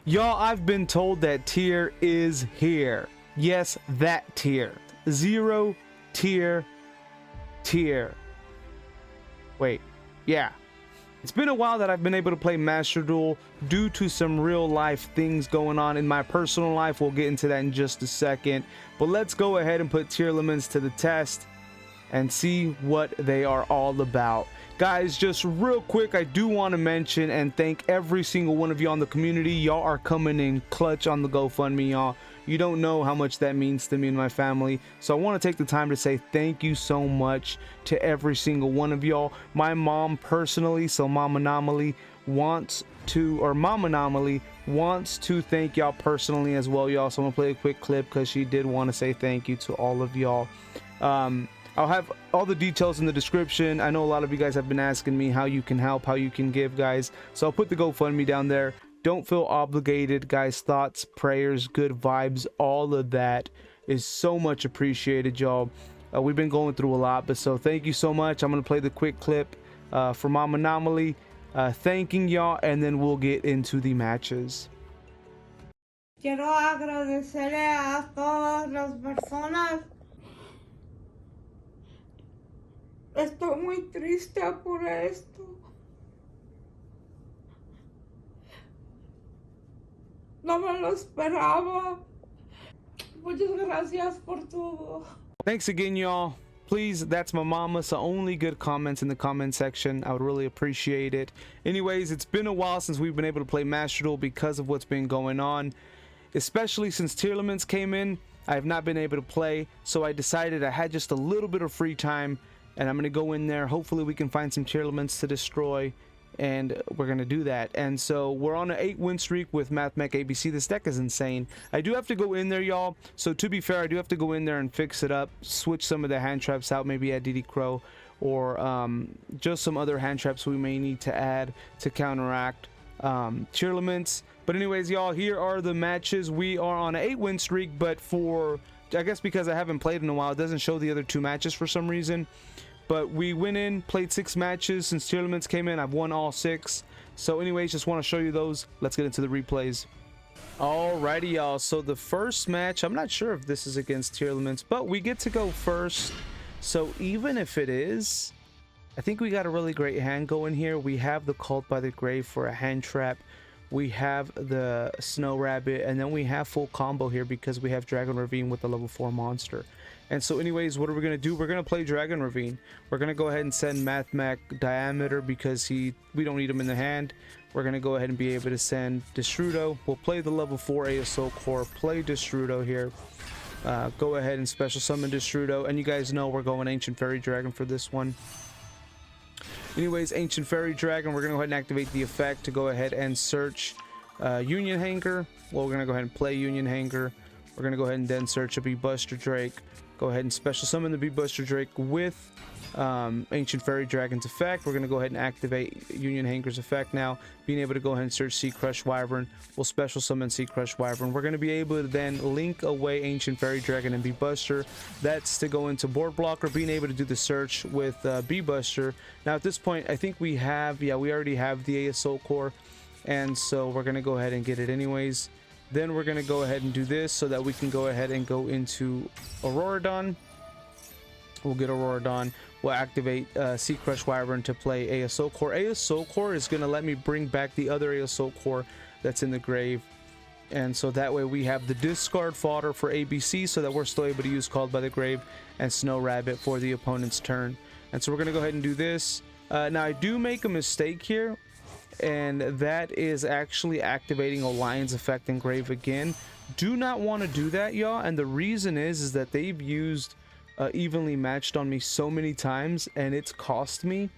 Y'all, I've been told that tier is here. Yes, that tier. 0 tier. Wait, yeah. It's been a while that I've been able to play Master Duel due to some real life things going on in my personal life. We'll get into that in just a second. But let's go ahead and put Tearlaments to the test and see what they are all about. Guys, just real quick, I do want to mention and thank every single one of y'all in the community. Y'all are coming in clutch on the GoFundMe, y'all. You don't know how much that means to me and my family. So I want to take the time to say thank you so much to every single one of y'all. My mom personally, so Mom Anomaly wants to thank y'all personally as well, y'all. So I'm gonna play a quick clip because she did want to say thank you to all of y'all. I'll have all the details in the description. I know a lot of you guys have been asking me how you can help, how you can give, guys. So I'll put the GoFundMe down there. Don't feel obligated, guys. Thoughts, prayers, good vibes, all of that is so much appreciated, y'all. We've been going through a lot, but so thank you so much. I'm going to play the quick clip for Mom Anomaly thanking y'all, and then we'll get into the matches. Quiero agradecerle a todas las personas. Estoy muy triste por esto. No me lo esperaba. Muchas gracias por todo. Thanks again, y'all. Please, that's my mama, so only good comments in the comment section. I would really appreciate it. Anyways, it's been a while since we've been able to play Master Duel because of what's been going on. Especially since Tearlaments came in, I have not been able to play, so I decided I had just a little bit of free time, and I'm going to go in there. Hopefully we can find some Tearlaments to destroy, and we're going to do that. And so we're on an 8-win streak with Mecha ABC. This deck is insane. I do have to go in there, y'all. So to be fair, I do have to go in there and fix it up, switch some of the hand traps out, maybe add DD Crow, or just some other hand traps we may need to add to counteract Tearlaments. But anyways, y'all, here are the matches. We are on an 8-win streak, but I guess because I haven't played in a while, it doesn't show the other 2 matches for some reason. But we went in, played 6 matches since Tearlaments came in. I've won all 6. So anyways, just want to show you those. Let's get into the replays. Alrighty, y'all. So the first match, I'm not sure if this is against Tearlaments, but we get to go first. So even if it is, I think we got a really great hand going here. We have the Cult by the Grave for a hand trap. We have the Snow Rabbit, and then we have full combo here because we have Dragon Ravine with the level 4 monster. And so anyways, what are we going to do? We're going to play Dragon Ravine. We're going to go ahead and send Mac Diameter because we don't need him in the hand. We're going to go ahead and be able to send Destrudo. We'll play the level 4 ASO core, play Destrudo here. Go ahead and special summon Destrudo. And you guys know we're going Ancient Fairy Dragon for this one. Anyways, Ancient Fairy Dragon, we're going to go ahead and activate the effect to go ahead and search Union Hanger. Well, we're going to go ahead and play Union Hanger. We're going to go ahead and then search a Bee-Buster Drake. Go ahead and special summon the Bee-Buster Drake with Ancient Fairy Dragon's effect. We're going to go ahead and activate Union Hanger's effect now. Being able to go ahead and search Sea Crush Wyvern. We'll special summon Sea Crush Wyvern. We're going to be able to then link away Ancient Fairy Dragon and Bee-Buster. That's to go into Board Blocker, being able to do the search with Bee-Buster. Now at this point, I think we have, we already have the ASO core. And so we're going to go ahead and get it anyways. Then we're going to go ahead and do this so that we can go ahead and go into Auroradon. We'll get Auroradon. We'll activate Sea Crush Wyvern to play ASO Core. ASO Core is going to let me bring back the other ASO Core that's in the grave. And so that way we have the discard fodder for ABC so that we're still able to use Called by the Grave and Snow Rabbit for the opponent's turn. And so we're going to go ahead and do this. Now I do make a mistake here, and that is actually activating a Lion's effect in grave again. Do not want to do that, y'all, and the reason is that they've used evenly matched on me so many times, and it's cost me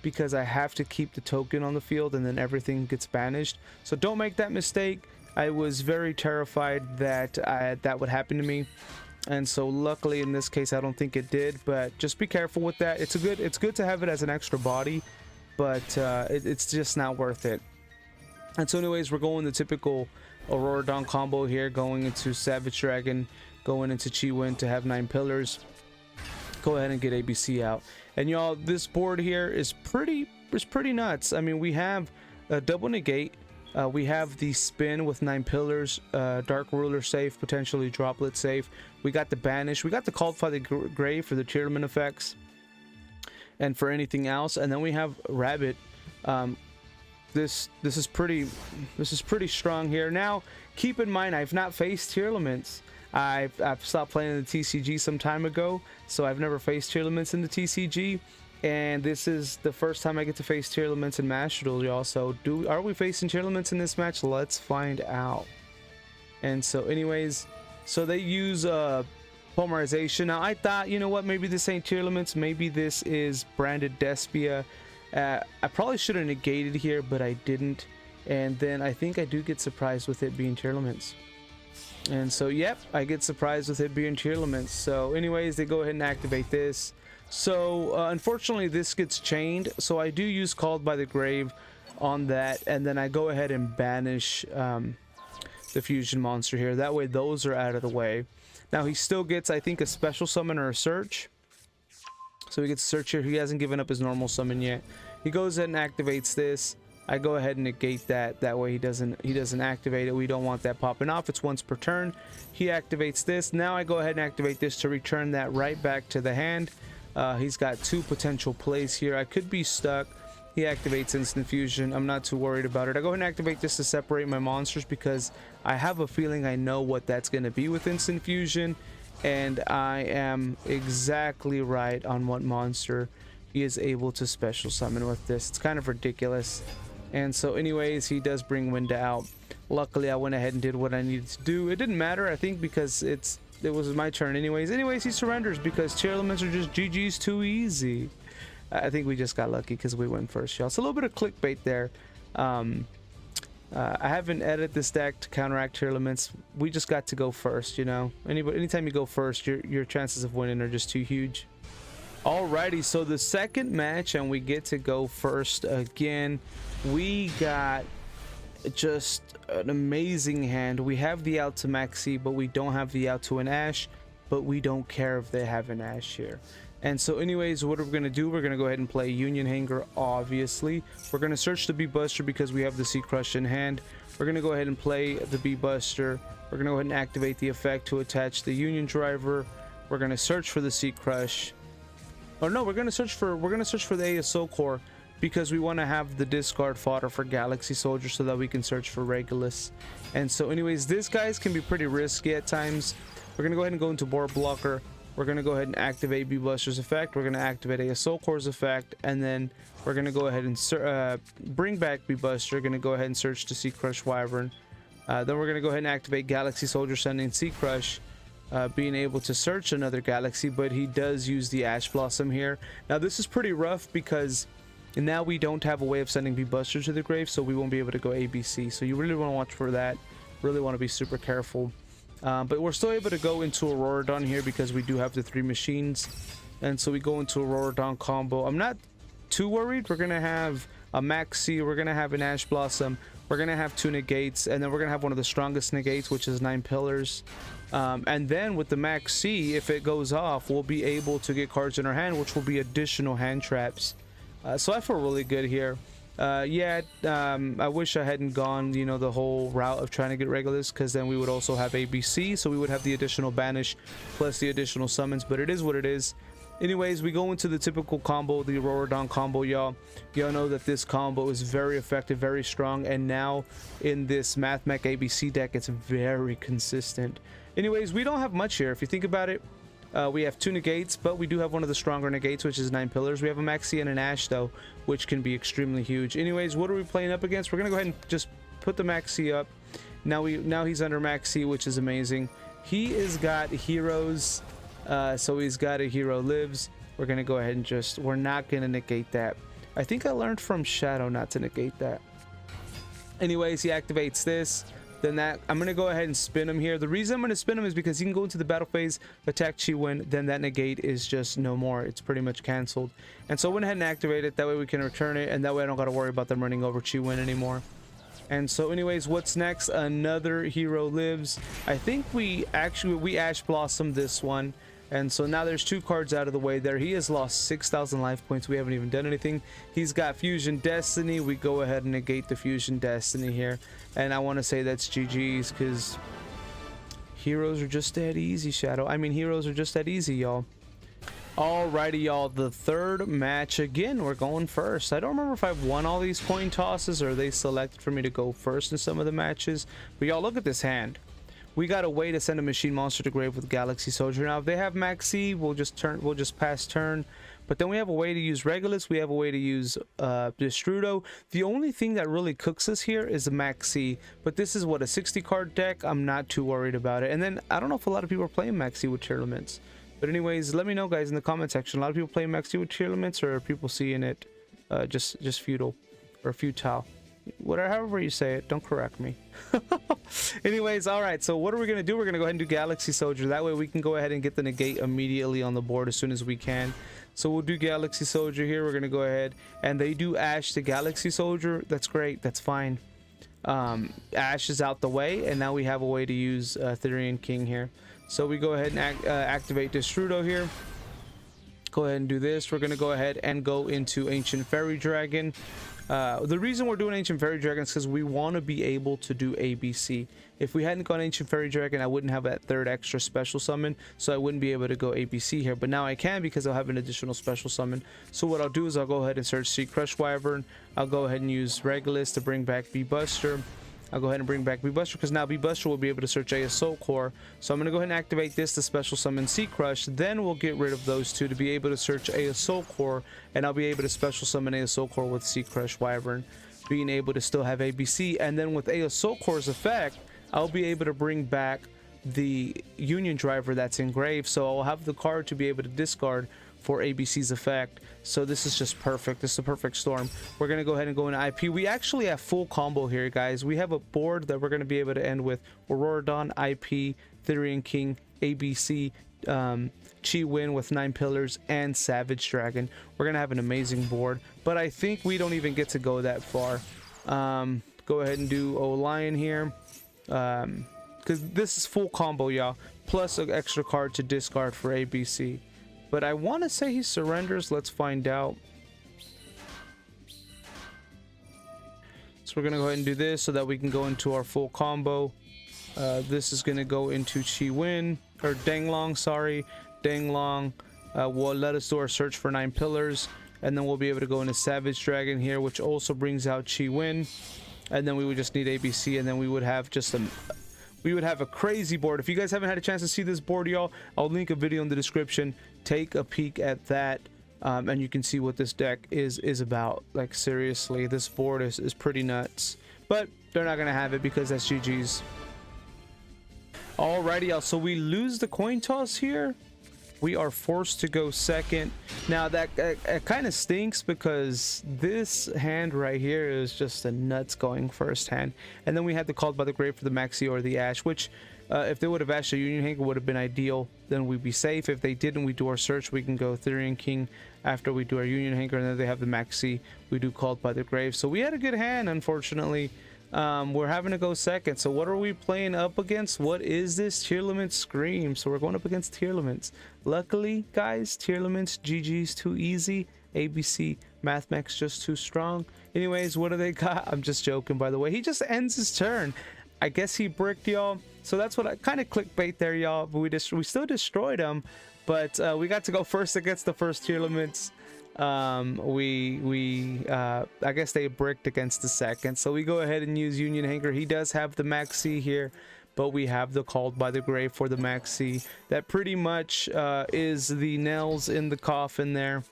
because I have to keep the token on the field and then everything gets banished. So don't make that mistake. I was very terrified that that would happen to me, and so luckily in this case I don't think it did, but just be careful with that. It's good to have it as an extra body, but it's just not worth it. And so anyways, we're going the typical Auroradon combo here, going into Savage Dragon, going into Chiwen to have 9 pillars. Go ahead and get ABC out. And y'all, this board here is pretty nuts. I mean, we have a double negate, We have the spin with 9 pillars, dark ruler safe, potentially droplet safe. We got the banish, we got the called by the grave for the Tearlament effects and for anything else, and then we have rabbit. This is pretty strong here. Now keep in mind, I've not faced Tearlaments. I've stopped playing in the TCG some time ago, so I've never faced Tearlaments in the TCG, and this is the first time I get to face Tearlaments in Master Duel, y'all. So are we facing Tearlaments in this match? Let's find out. And so anyways, so they use polymerization. Now I thought, you know what, maybe this ain't Tearlaments, maybe this is branded Despia. I probably should have negated here, but I didn't, and then I think I do get surprised with it being Tearlaments. And so yep, I get surprised with it being Tearlaments. So anyways, they go ahead and activate this. So unfortunately this gets chained, so I do use Called by the Grave on that, and then I go ahead and banish the fusion monster here. That way those are out of the way. Now he still gets, I think, a special summon or a search. So he gets a search here. He hasn't given up his normal summon yet. He goes ahead and activates this. I go ahead and negate that. That way he doesn't activate it. We don't want that popping off. It's once per turn. He activates this. Now I go ahead and activate this to return that right back to the hand. He's got 2 potential plays here. I could be stuck. He activates instant fusion. I'm not too worried about it. I go ahead and activate this to separate my monsters because I have a feeling I know what that's going to be with instant fusion, and I am exactly right on what monster he is able to special summon with this. It's kind of ridiculous. And so anyways, he does bring Winda out. Luckily I went ahead and did what I needed to do. It didn't matter, I think, because it was my turn anyways. He surrenders because Tearlaments are just GG's too easy. I think we just got lucky because we went first, y'all. It's a little bit of clickbait there. I haven't edited this deck to counteract Tearlaments. We just got to go first, you know. Anytime you go first, your chances of winning are just too huge. Alrighty, so the second match, and we get to go first again. We got just an amazing hand. We have the out to Maxi, but we don't have the out to an Ash, but we don't care if they have an Ash here. And so anyways, what we're going to do, we're going to go ahead and play Union Hanger, obviously. We're going to search the B-Buster because we have the Sea Crush in hand. We're going to go ahead and play the B-Buster. We're going to go ahead and activate the effect to attach the Union Driver. We're going to search for the Sea Crush. Or no, we're going to search for the ASO Core because we want to have the discard fodder for Galaxy Soldier so that we can search for Regulus. And so anyways, this guys can be pretty risky at times. We're going to go ahead and go into Board Blocker. We're going to go ahead and activate B-Buster's effect. We're going to activate ASO Core's effect, and then we're going to go ahead and bring back B-Buster. Going to go ahead and search to Sea Crush Wyvern. Then we're going to go ahead and activate Galaxy Soldier, sending Sea Crush, being able to search another galaxy, but he does use the Ash Blossom here. Now this is pretty rough because now we don't have a way of sending B-Buster to the grave, so we won't be able to go ABC. So you really want to watch for that. Really want to be super careful. But we're still able to go into Auroradon here because we do have the 3 machines, and so we go into Auroradon combo. I'm not too worried. We're gonna have a Maxi, we're gonna have an Ash Blossom, we're gonna have 2 negates, and then we're gonna have one of the strongest negates, which is 9 pillars. And then with the Maxi, if it goes off, we'll be able to get cards in our hand, which will be additional hand traps. So I feel really good here. I wish I hadn't gone, you know, the whole route of trying to get Regulus, because then we would also have ABC, so we would have the additional banish plus the additional summons, but it is what it is. Anyways, we go into the typical combo, the Auroradon combo, y'all. Y'all know that this combo is very effective, very strong, and now in this Math Mech ABC deck, it's very consistent. Anyways, we don't have much here. If you think about it, we have 2 negates, but we do have one of the stronger negates, which is 9 pillars. We have a Maxi and an Ash, though, which can be extremely huge. Anyways, what are we playing up against? We're gonna go ahead and just put the Maxi up. Now he's under Maxi, which is amazing. He has got heroes, so he's got a hero lives. We're gonna go ahead and we're not gonna negate that. I think I learned from Shadow not to negate that. Anyways, he activates this. Then I'm going to go ahead and spin him here. The reason I'm going to spin him is because he can go into the battle phase, attack Chiwen, then that negate is just no more. It's pretty much canceled. And so I went ahead and activated it. That way we can return it, and that way I don't got to worry about them running over Chiwen anymore. And so anyways, what's next? Another hero lives. I think we Ash Blossom this one. And so now there's 2 cards out of the way there. He has lost 6,000 life points. We haven't even done anything. He's got Fusion Destiny. We go ahead and negate the Fusion Destiny here. And I want to say that's GG's, because heroes are just that easy, Shadow. I mean, heroes are just that easy, y'all. Alrighty, y'all. The third match again. We're going first. I don't remember if I've won all these coin tosses or they selected for me to go first in some of the matches. But y'all, look at this hand. We got a way to send a machine monster to grave with Galaxy Soldier. Now, if they have Maxx, we'll just pass turn. But then we have a way to use Regulus. We have a way to use Destrudo. The only thing that really cooks us here is the Maxx. But this is what, a 60 card deck. I'm not too worried about it. And then I don't know if a lot of people are playing Maxx with Tearlaments. But anyways, let me know, guys, in the comment section. A lot of people playing Maxx with Tearlaments, or are people seeing it just futile or futile? Whatever, however you say it, don't correct me. Anyways, all right, so what are we gonna do? We're gonna go ahead and do Galaxy Soldier. That way we can go ahead and get the negate immediately on the board as soon as we can. So we'll do Galaxy Soldier here. We're gonna go ahead, and they do Ash to Galaxy Soldier. That's great, that's fine. Ash is out the way, and now we have a way to use Therian King here. So we go ahead and activate Destrudo here. Go ahead and do this. We're gonna go ahead and go into Ancient Fairy Dragon. The reason we're doing Ancient Fairy Dragon is because we want to be able to do ABC. If we hadn't gone Ancient Fairy Dragon, I wouldn't have that third extra special summon, so I wouldn't be able to go ABC here. But now I can, because I'll have an additional special summon. So what I'll do is I'll go ahead and search Sea Crush Wyvern. I'll go ahead and use Regulus to bring back B-Buster. I'll go ahead and bring back B-Buster, because now B-Buster will be able to search Assault Core. So I'm going to go ahead and activate this to special summon Sea Crush. Then we'll get rid of those two to be able to search Assault Core, and I'll be able to special summon Assault Core with Sea Crush Wyvern, being able to still have ABC. And then with Assault Core's effect, I'll be able to bring back the Union Driver that's engraved. So I'll have the card to be able to discard for ABC's effect. So this is just perfect. This is a perfect storm. We're going to go ahead and go into IP. We actually have full combo here, guys. We have a board that we're going to be able to end with Aurora Dawn, IP, Therian King, ABC, Chiwen with 9 pillars, and Savage Dragon. We're going to have an amazing board, but I think we don't even get to go that far. Go ahead and do O-Lion here, because this is full combo, y'all, plus an extra card to discard for ABC. But I want to say he surrenders. Let's find out. So we're going to go ahead and do this so that we can go into our full combo. This is going to go into Chiwen, or Danglong, sorry. Danglong will let us do our search for 9 pillars. And then we'll be able to go into Savage Dragon here, which also brings out Chiwen. And then we would just need ABC, and then we would have just a... We would have a crazy board. If you guys haven't had a chance to see this board, y'all, I'll link a video in the description. Take a peek at that, and you can see what this deck is about. Like, seriously, this board is pretty nuts. But they're not gonna have it because that's GG's. Alrighty, y'all. So we lose the coin toss here. We are forced to go second. Now that kind of stinks, because this hand right here is just a nuts going first hand. And then we had the Called by the Grave for the Maxx or the Ash, which if they would have Ashed a Union Hanger, would have been ideal. Then we'd be safe. If they didn't, we do our search. We can go Therian King after we do our Union Hanger, and then they have the Maxx. We do Called by the Grave. So we had a good hand, unfortunately. We're having to go second. So what are we playing up against? What is this? Tearlaments Scream. So we're going up against Tearlaments. Luckily, guys, Tearlaments GG's too easy. ABC Mathmax just too strong. Anyways, what do they got? I'm just joking, by the way. He just ends his turn. I guess he bricked, y'all. So that's what I kind of clickbait there, y'all. But we still destroyed him. But we got to go first against the first Tearlaments. I guess they bricked against the second, so we go ahead and use Union Hanger. He does have the Maxx here, but we have the Called by the Grave for the Maxx. That pretty much is the nails in the coffin there,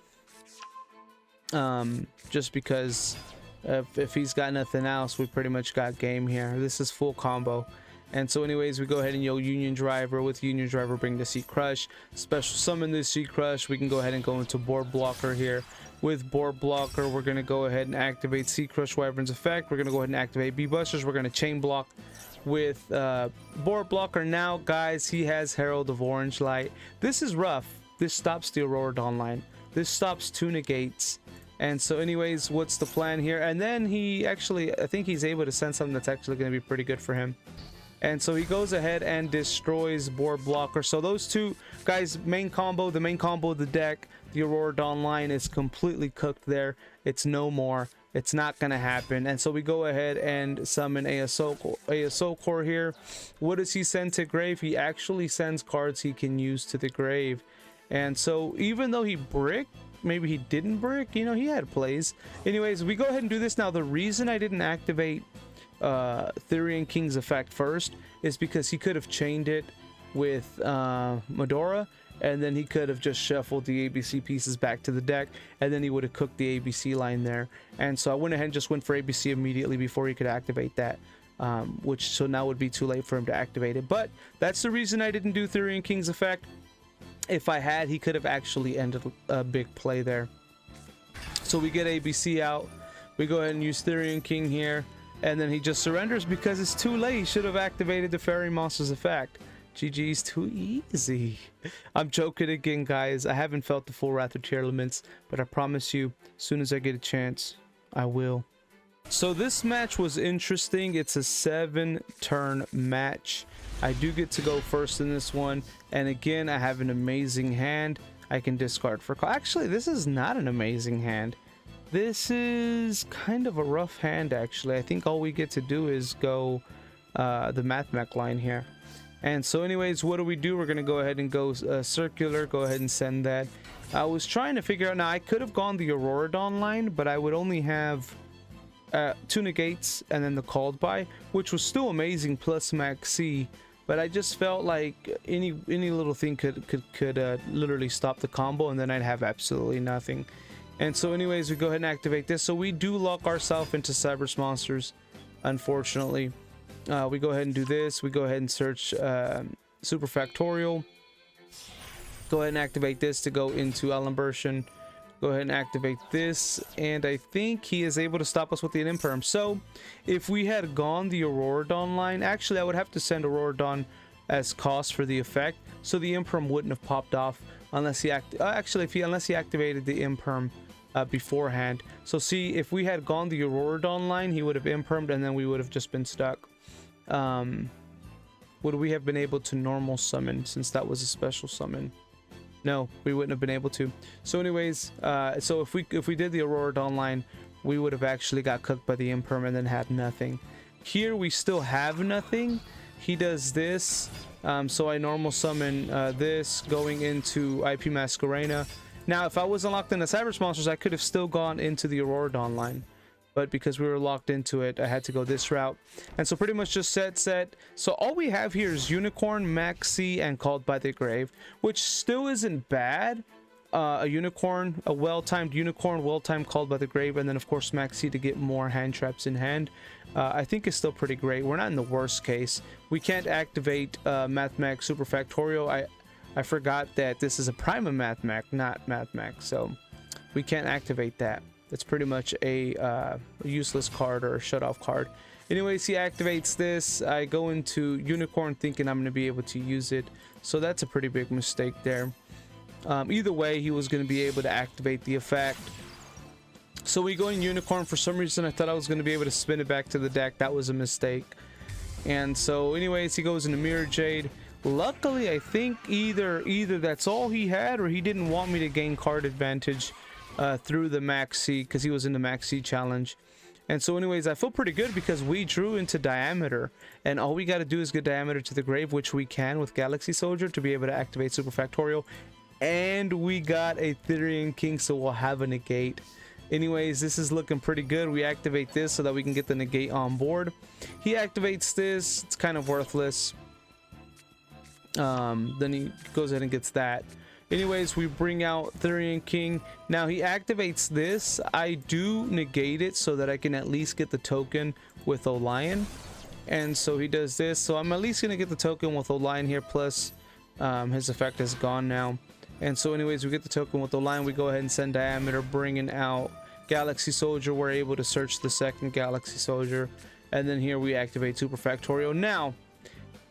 just because if he's got nothing else, we pretty much got game here. This is full combo. And so anyways, we go ahead and Union Driver. With Union Driver, bring the Sea Crush. Special summon the Sea Crush. We can go ahead and go into Board Blocker here. With Board Blocker, we're going to go ahead and activate Sea Crush Wyvern's effect. We're going to go ahead and activate B-Busters. We're going to Chain Block with Board Blocker. Now, guys, he has Herald of Orange Light. This is rough. This stops the Aurora Dawn line. This stops 2 negates. And so anyways, what's the plan here? And then he actually, I think he's able to send something that's actually going to be pretty good for him. And so he goes ahead and destroys board blocker. So those two guys, main combo, the main combo of the deck, the Aurora Dawn line is completely cooked there. It's no more. It's not gonna happen. And so we go ahead and summon ASO Core here. What does he send to grave? He actually sends cards he can use to the grave. And so even though he bricked, maybe he didn't brick, you know, he had plays. Anyways, we go ahead and do this now. The reason I didn't activate Therian King's effect first is because he could have chained it with Medora, and then he could have just shuffled the ABC pieces back to the deck, and then he would have cooked the ABC line there. And so I went ahead and just went for ABC immediately before he could activate that, which so now would be too late for him to activate it. But that's the reason I didn't do Therian King's effect. If I had, he could have actually ended a big play there. So we get ABC out, we go ahead and use Therian King here, and then he just surrenders because it's too late. He should have activated the Fairy Monster's effect. GG's too easy. I'm joking again, guys. I haven't felt the full wrath of Tearlaments, but I promise you, as soon as I get a chance, I will. So this match was interesting. It's a 7-turn match. I do get to go first in this one, and again, I have an amazing hand. I can discard for call. Actually, this is not an amazing hand. This is kind of a rough hand, actually. I think all we get to do is go the Mech line here. And so anyways, what do? We're going to go ahead and go circular. Go ahead and send that. I was trying to figure out, now I could have gone the Aurora Dawn line, but I would only have 2 negates and then the called by, which was still amazing, plus Maxx. But I just felt like any little thing could literally stop the combo, and then I'd have absolutely nothing. And so anyways, we go ahead and activate this. So we do lock ourselves into Cyber's monsters, unfortunately. We go ahead and do this. We go ahead and search Super Factorial. Go ahead and activate this to go into Alimbertion. Go ahead and activate this, and I think he is able to stop us with the Imperm. So if we had gone the Aurora Dawn line, actually I would have to send Aurora Dawn as cost for the effect, so the Imperm wouldn't have popped off unless he unless he activated the Imperm beforehand. So see, if we had gone the Aurora Dawn line, he would have Impermed, and then we would have just been stuck. Would we have been able to normal summon, since that was a special summon? No, we wouldn't have been able to. So anyways, so if we did the Aurora Dawn line, we would have actually got cooked by the Imperm and then had nothing. Here we still have nothing. He does this, so I normal summon this going into IP Masquerena. Now if I wasn't locked into Cyber's monsters, I could have still gone into the Aurora Dawn line, but because we were locked into it, I had to go this route. And so pretty much just set. So all we have here is Unicorn, Maxx, and Called by the Grave, which still isn't bad. A unicorn, a well-timed unicorn, well-timed Called by the Grave, and then of course Maxx to get more hand traps in hand. I think it's still pretty great. We're not in the worst case. We can't activate Mathmech Super Factorial. I forgot that this is a Prima Mathmech, not Mathmech, so we can't activate that. It's pretty much a useless card or a shut-off card. Anyways, he activates this. I go into Unicorn thinking I'm going to be able to use it, so that's a pretty big mistake there. Either way, he was going to be able to activate the effect. So we go in Unicorn. For some reason, I thought I was going to be able to spin it back to the deck. That was a mistake. And so anyways, he goes into Mirror Jade. Luckily, I think either that's all he had, or he didn't want me to gain card advantage through the Maxx, because he was in the Maxx challenge. And so anyways, I feel pretty good because we drew into Diameter, and all we got to do is get Diameter to the grave, which we can with Galaxy Soldier to be able to activate Super Factorial. And we got a Therian King, so we'll have a negate. Anyways, this is looking pretty good. We activate this so that we can get the negate on board. He activates this. It's kind of worthless. Then he goes ahead and gets that. Anyways, we bring out Therian King. Now he activates this. I do negate it so that I can at least get the token with Olion. And so he does this. So I'm at least going to get the token with Olion here. Plus his effect is gone now. And so anyways, we get the token with Olion. We go ahead and send Diameter, bringing out Galaxy Soldier. We're able to search the second Galaxy Soldier. And then here we activate Super Factorial. Now,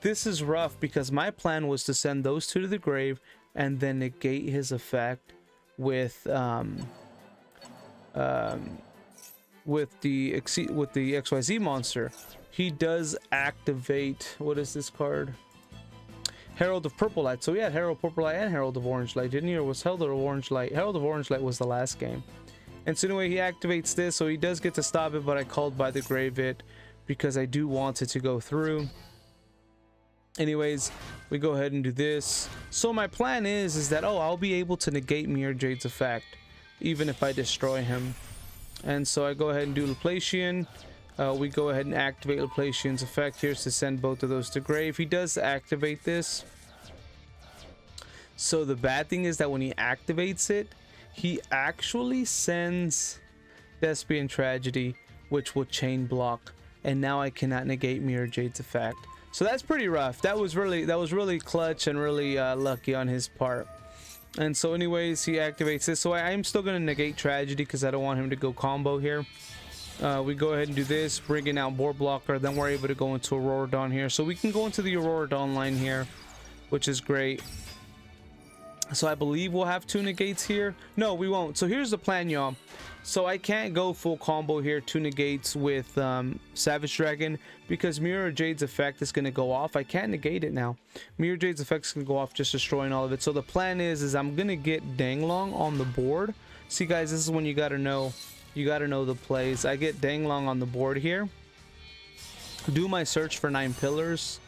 this is rough because my plan was to send those two to the grave and then negate his effect with the XYZ monster. he does activate, what is this card? Herald of Purple Light. So he had Herald of Purple Light and Herald of Orange Light, didn't he? Or was Herald of Orange Light? Herald of Orange Light was the last game. And so anyway, he activates this, so he does get to stop it, but I called by the Grave it because I do want it to go through. Anyways, we go ahead and do this. So my plan is that, oh, I'll be able to negate Mirror Jade's effect even if I destroy him. And so I go ahead and do Laplacian. We go ahead and activate Laplacian's effect here to send both of those to grave. He does activate this. So the bad thing is that when he activates it, he actually sends Thespian Tragedy, which will chain block, and now I cannot negate Mirror Jade's effect. So that's pretty rough. That was really clutch and really lucky on his part. And so anyways, he activates this. So I'm still going to negate Tragedy because I don't want him to go combo here. We go ahead and do this, bringing out Board Blocker. Then we're able to go into Aurora Dawn here. So we can go into the Aurora Dawn line here, which is great. So I believe we'll have 2 negates here. No, we won't. So here's the plan, y'all. So I can't go full combo here, 2 negates with Savage Dragon, because Mirror Jade's effect is going to go off. I can't negate it now. Mirror Jade's effect is going to go off, just destroying all of it. So the plan is I'm going to get Danglong on the board. See, guys, this is when you got to know. You got to know the plays. I get Danglong on the board here. Do my search for 9 pillars.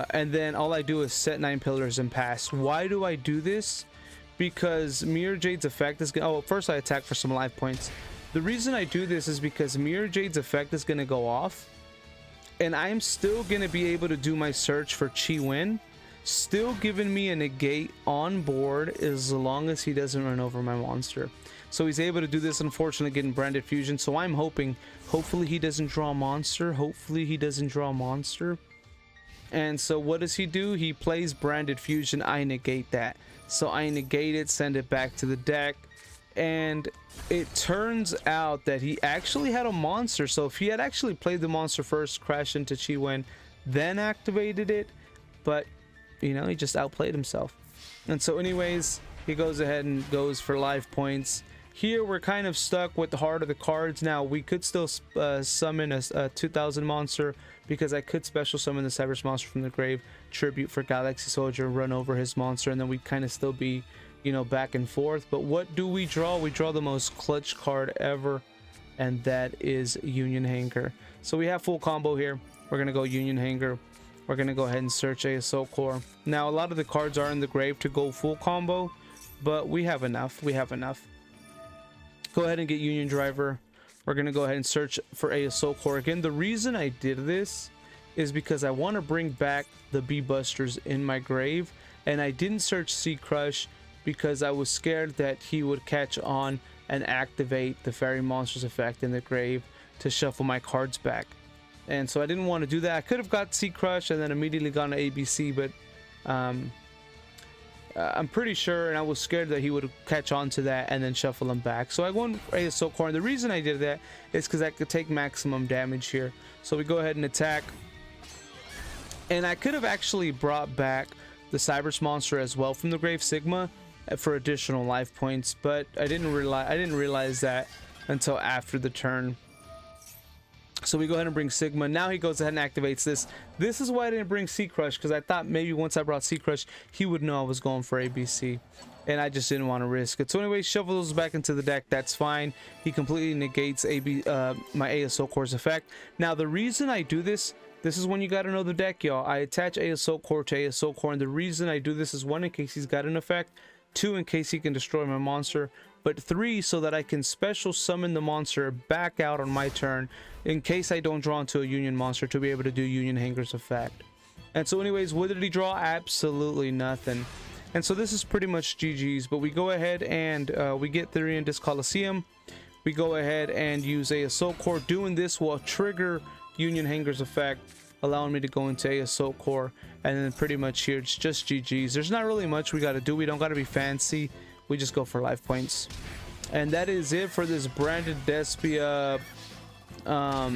And then all I do is set 9 pillars and pass. Why do I do this? Because Mirror Jade's effect is going to... Oh, first I attack for some life points. The reason I do this is because Mirror Jade's effect is going to go off. And I'm still going to be able to do my search for Chiwen. Still giving me a negate on board as long as he doesn't run over my monster. So he's able to do this, unfortunately, getting Branded Fusion. So I'm hoping, hopefully he doesn't draw a monster. Hopefully he doesn't draw a monster. And so what does he do? He plays Branded Fusion. I negate that. So I negate it, send it back to the deck. And it turns out that he actually had a monster. So if he had actually played the monster first, crashed into Chiwen, then activated it. But, you know, he just outplayed himself. And so anyways, he goes ahead and goes for life points. Here we're kind of stuck with the heart of the cards. Now we could still summon a 2000 monster, because I could special summon the Cyberus monster from the grave, tribute for Galaxy Soldier, run over his monster, and then we'd kind of still be, you know, back and forth. But what do we draw? We draw the most clutch card ever, and that is Union Hanger. So we have full combo here. We're gonna go Union Hanger. We're gonna go ahead and search Assault Core. Now a lot of the cards are in the grave to go full combo, but we have enough. We have enough. Go ahead and get Union Driver. We're gonna go ahead and search for Assault Core again. The reason I did this is because I want to bring back the Bee Busters in my grave, and I didn't search Sea Crush because I was scared that he would catch on and activate the Fairy Monsters effect in the grave to shuffle my cards back. And so I didn't want to do that. I could have got Sea Crush and then immediately gone to ABC, but I'm pretty sure, and I was scared that he would catch on to that and then shuffle him back. So I went for Assault Core, and the reason I did that is because I could take maximum damage here. So we go ahead and attack. And I could have actually brought back the Cyberus monster as well from the grave, Sigma, for additional life points, but I didn't realize that until after the turn. So we go ahead and bring Sigma. Now he goes ahead and activates this. This is why I didn't bring Sea Crush, because I thought maybe once I brought Sea Crush, he would know I was going for ABC. And I just didn't want to risk it. So anyway, shuffle those back into the deck. That's fine. He completely negates my Assault Core's effect. Now, the reason I do this is when you got to know the deck, y'all. I attach Assault Core to Assault Core, and the reason I do this is 1, in case he's got an effect, 2, in case he can destroy my monster, but 3, so that I can special summon the monster back out on my turn in case I don't draw into a Union monster to be able to do Union Hanger's effect. And so anyways, what did he draw? Absolutely nothing. And so this is pretty much GG's, but we go ahead and we get Therian Disc Coliseum. We go ahead and use Assault Core. Doing this will trigger Union Hanger's effect, allowing me to go into Assault Core, and then pretty much here it's just GG's. There's not really much we got to do. We don't got to be fancy. We just go for life points. And that is it for this branded Despia. How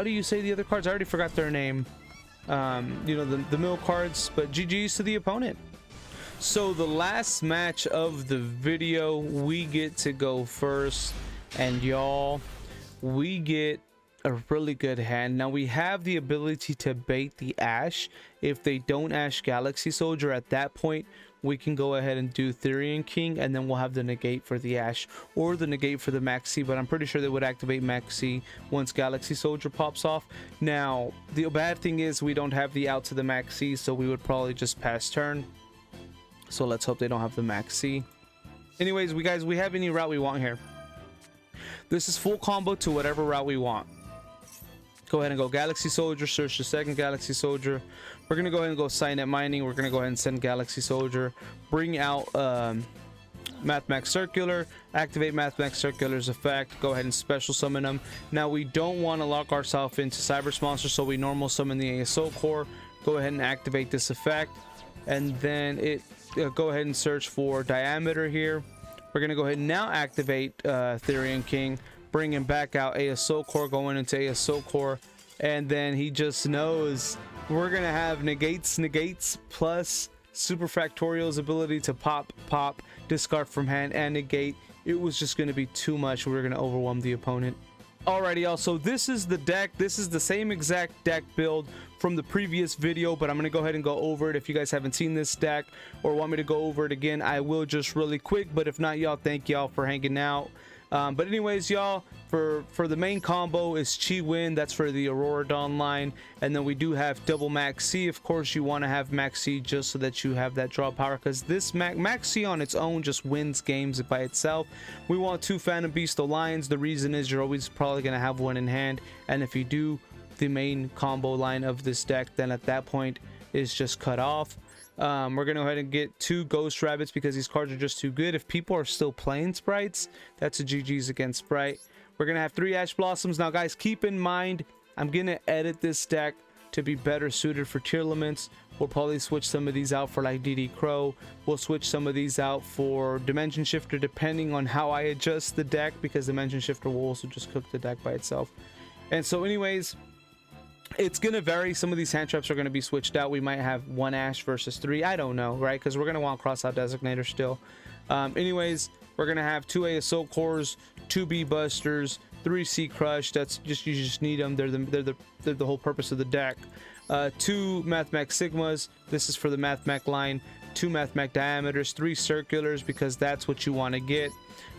do you say the other cards? I already forgot their name. You know, the mill cards, but GG's to the opponent. So the last match of the video, we get to go first, and y'all, we get a really good hand. Now we have the ability to bait the Ash. If they don't Ash Galaxy Soldier, at that point we can go ahead and do Therian King, and then we'll have the negate for the Ash or the negate for the Maxx, but I'm pretty sure they would activate Maxx once Galaxy Soldier pops off. Now the bad thing is we don't have the out to the Maxx, so we would probably just pass turn. So let's hope they don't have the Maxx. Anyways, we have any route we want here. This is full combo to whatever route we want. Go ahead and go Galaxy Soldier, search the second Galaxy Soldier. We're gonna go ahead and go Signet Mining. We're gonna go ahead and send Galaxy Soldier, bring out Maxx Circular, activate Maxx Circular's effect, go ahead and special summon them. Now we don't want to lock ourselves into Cyberse Monster, so we normal summon the ASO core. Go ahead and activate this effect, and then go ahead and search for Diameter here. We're gonna go ahead and now activate Therian King, bring him back out, ASO core, going into ASO core, and then he just knows we're gonna have negates plus Super Factorial's ability to pop, discard from hand, and negate. It was just gonna be too much. We were gonna overwhelm the opponent. Alrighty, y'all, so this is the deck. This is the same exact deck build from the previous video, but I'm gonna go ahead and go over it. If you guys haven't seen this deck or want me to go over it again, I will just really quick, but if not, y'all, thank y'all for hanging out. But anyways, y'all, for the main combo is Chiwen. That's for the Aurora Dawn line, and then we do have double Maxx. Of course, you want to have Maxx just so that you have that draw power, because this Maxx on its own just wins games by itself. We want 2 Phantom Beasto Lions. The reason is you're always probably going to have one in hand, and if you do the main combo line of this deck, then at that point is just cut off. We're gonna go ahead and get 2 Ghost Rabbits because these cards are just too good. If people are still playing Sprites, that's a GG's against Sprite. We're gonna have 3 Ash Blossoms. Now guys, keep in mind, I'm gonna edit this deck to be better suited for Tearlaments. We'll probably switch some of these out for like DD Crow. We'll switch some of these out for Dimension Shifter, depending on how I adjust the deck, because Dimension Shifter will also just cook the deck by itself. And so anyways, it's gonna vary. Some of these hand traps are gonna be switched out. We might have 1 Ash versus 3, I don't know, right? Because we're gonna want Crossout Designator still. Anyways, we're gonna have 2 ASO cores, 2 B Busters, 3 C Crush. That's just, you just need them. They're the whole purpose of the deck. 2 Maxx Sigmas. This is for the Maxx line. 2 Maxx Diameters, 3 Circulars, because that's what you want to get.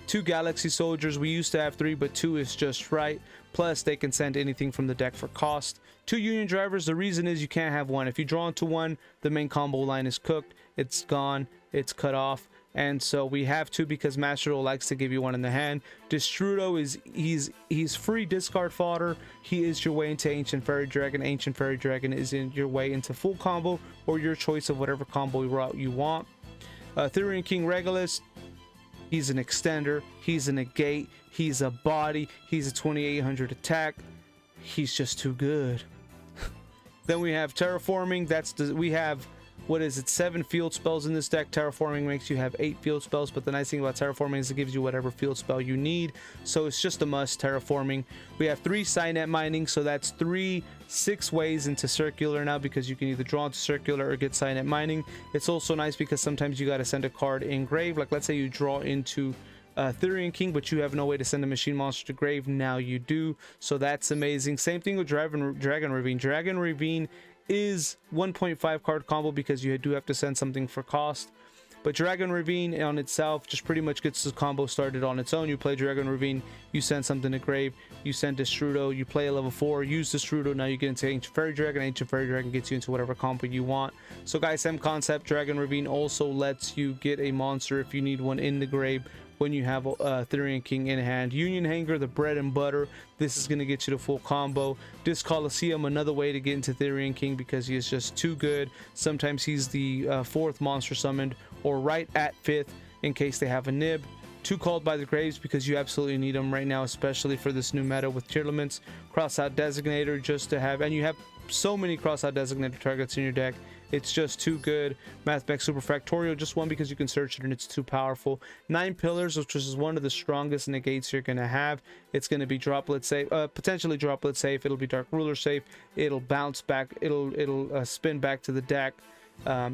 2 Galaxy Soldiers. We used to have 3, but 2 is just right. Plus, they can send anything from the deck for cost. 2 Union Drivers. The reason is you can't have 1. If you draw into 1, the main combo line is cooked. It's gone. It's cut off. And so we have 2 because Master Duel likes to give you 1 in the hand. Destrudo is he's free discard fodder. He is your way into Ancient Fairy Dragon. Ancient Fairy Dragon is in your way into full combo, or your choice of whatever combo route you want. Therian King Regulus. He's an extender. He's a negate. He's a body. He's a 2800 attack. He's just too good. Then we have Terraforming. We have, what is it, 7 field spells in this deck. Terraforming makes you have 8 field spells, but the nice thing about Terraforming is it gives you whatever field spell you need, so it's just a must. Terraforming. We have 3 Signet Mining, so that's 6 ways into Circular now, because you can either draw into Circular or get Signet Mining. It's also nice because sometimes you got to send a card in grave, like let's say you draw into Therian King, but you have no way to send a machine monster to grave. Now you do, so that's amazing. Same thing with Dragon Ravine. Dragon Ravine is 1.5 card combo because you do have to send something for cost, but Dragon Ravine on itself just pretty much gets the combo started on its own. You play Dragon Ravine, you send something to grave, you send Destrudo, you play a level 4, use Destrudo, now you get into Ancient Fairy Dragon. Ancient Fairy Dragon gets you into whatever combo you want. So guys, same concept. Dragon Ravine also lets you get a monster if you need one in the grave when you have Therian King in hand. Union Hanger, the bread and butter. This is going to get you the full combo. Disc Coliseum, another way to get into Therian King because he is just too good. Sometimes he's the 4th monster summoned, or right at 5th in case they have a nib. 2 Called by the Graves because you absolutely need them right now, especially for this new meta with Tearlaments. Crossout Designator just to have, and you have so many Crossout Designator targets in your deck. It's just too good. Maxx Super Factorial, just 1 because you can search it and it's too powerful. 9 Pillars, which is one of the strongest negates you're going to have. It's going to be droplet safe, potentially droplet safe. It'll be Dark Ruler safe. It'll bounce back. It'll spin back to the deck.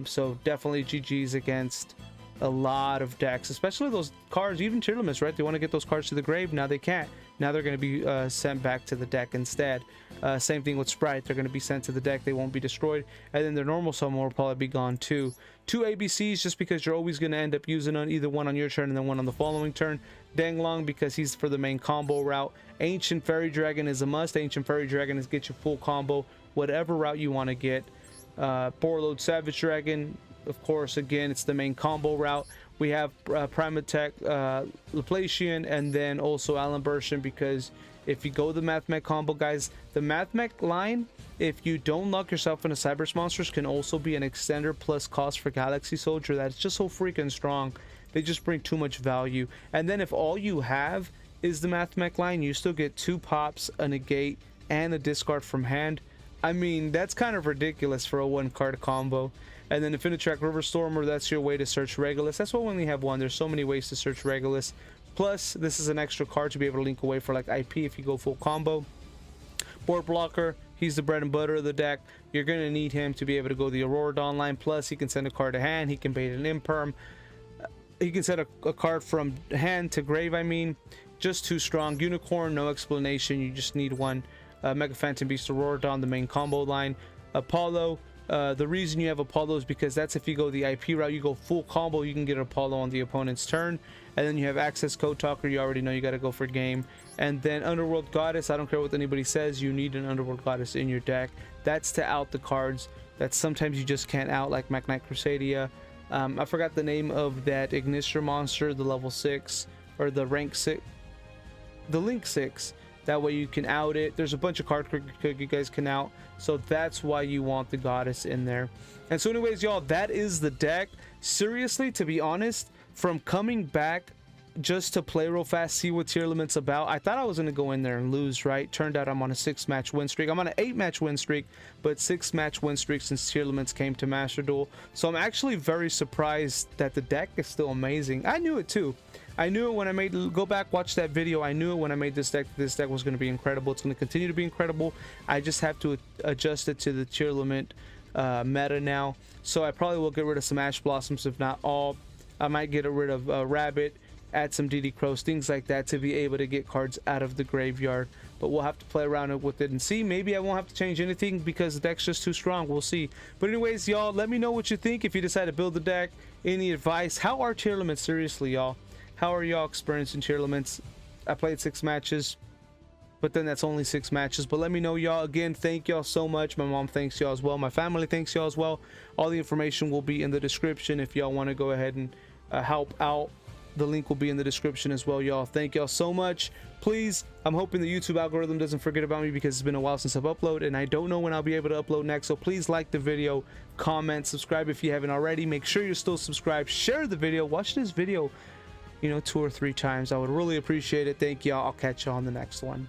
So definitely GG's against a lot of decks, especially those cards. Even Tearlaments, right? They want to get those cards to the grave. Now they can't Now they're going to be sent back to the deck instead. Same thing with Sprite. They're going to be sent to the deck. They won't be destroyed. And then their normal summon will probably be gone too. 2 ABCs just because you're always going to end up using either one on your turn and then one on the following turn. Danglong because he's for the main combo route. Ancient Fairy Dragon is a must. Ancient Fairy Dragon is get you full combo, whatever route you want to get. Borload Savage Dragon, of course, again, it's the main combo route. We have Primatech, Laplacian, and then also Alan Burschen, because if you go the Mathmech combo, guys, the Mathmech line, if you don't lock yourself into Cyberse monsters, can also be an extender plus cost for Galaxy Soldier. That's just so freaking strong. They just bring too much value. And then if all you have is the Mathmech line, you still get 2 pops, a negate, and a discard from hand. I mean, that's kind of ridiculous for a 1-card combo. And then Infinitrack Riverstormer, that's your way to search Regulus. That's why we only have one. There's so many ways to search Regulus. Plus, this is an extra card to be able to link away for like IP if you go full combo. Board Blocker, he's the bread and butter of the deck. You're going to need him to be able to go the Aurora Dawn line. Plus, he can send a card to hand. He can bait an Imperm. He can send a card from hand to grave, I mean. Just too strong. Unicorn, no explanation. You just need one. Mega Phantom Beast, Aurora Dawn, the main combo line. Apollo. The reason you have Apollo is because that's if you go the IP route, you go full combo, you can get Apollo on the opponent's turn. And then you have Access Code Talker, you already know you got to go for game. And then Underworld Goddess, I don't care what anybody says, you need an Underworld Goddess in your deck. That's to out the cards that sometimes you just can't out, like Mach-Knight Crusadia. I forgot the name of that Ignister monster, the level 6, or the rank 6, the link 6. That way you can out it. There's a bunch of cards you guys can out. So that's why you want the Goddess in there. And so anyways, y'all, that is the deck. Seriously, to be honest, from coming back just to play real fast, see what Tearlaments about, I thought I was going to go in there and lose, right? Turned out I'm on a 6-match win streak. I'm on an 8-match win streak, but 6-match win streak since Tearlaments came to Master Duel. So I'm actually very surprised that the deck is still amazing. I knew it too. I knew it when I made, go back, watch that video. I knew it when I made this deck was going to be incredible. It's going to continue to be incredible. I just have to adjust it to the Tearlament meta now. So I probably will get rid of some Ash Blossoms, if not all. I might get rid of Rabbit, add some DD Crows, things like that, to be able to get cards out of the graveyard. But we'll have to play around with it and see. Maybe I won't have to change anything because the deck's just too strong. We'll see. But anyways, y'all, let me know what you think if you decide to build the deck. Any advice? How are Tearlaments? Seriously, y'all. How are y'all experiencing Tearlaments? I played 6 matches, but then that's only 6 matches. But let me know, y'all. Again, thank y'all so much. My mom thanks y'all as well. My family thanks y'all as well. All the information will be in the description if y'all want to go ahead and help out. The link will be in the description as well, y'all. Thank y'all so much. Please, I'm hoping the YouTube algorithm doesn't forget about me because it's been a while since I've uploaded and I don't know when I'll be able to upload next. So please like the video, comment, subscribe if you haven't already. Make sure you're still subscribed. Share the video. Watch this video, you know, 2 or 3 times. I would really appreciate it. Thank y'all. I'll catch y'all on the next one.